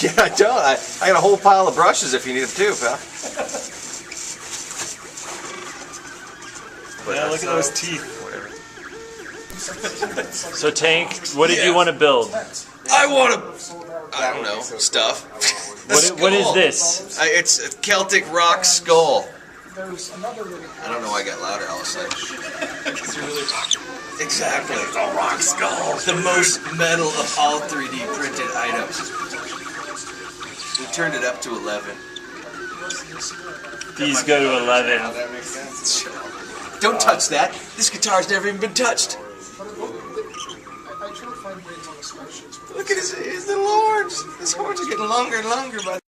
Yeah, I don't. I got a whole pile of brushes if you need them too, pal. Yeah, look at those teeth. Whatever. So Tank, what did you want to build? I want to, I don't know, stuff. What is this? It's a Celtic rock skull. I don't know why I got louder all of a sudden. Exactly. The rock skull. The most metal of all 3D printed items. We turned it up to 11. These go to 11. That makes sense. Don't touch that. This guitar's never even been touched. Look at his little horns. His horns are getting longer and longer by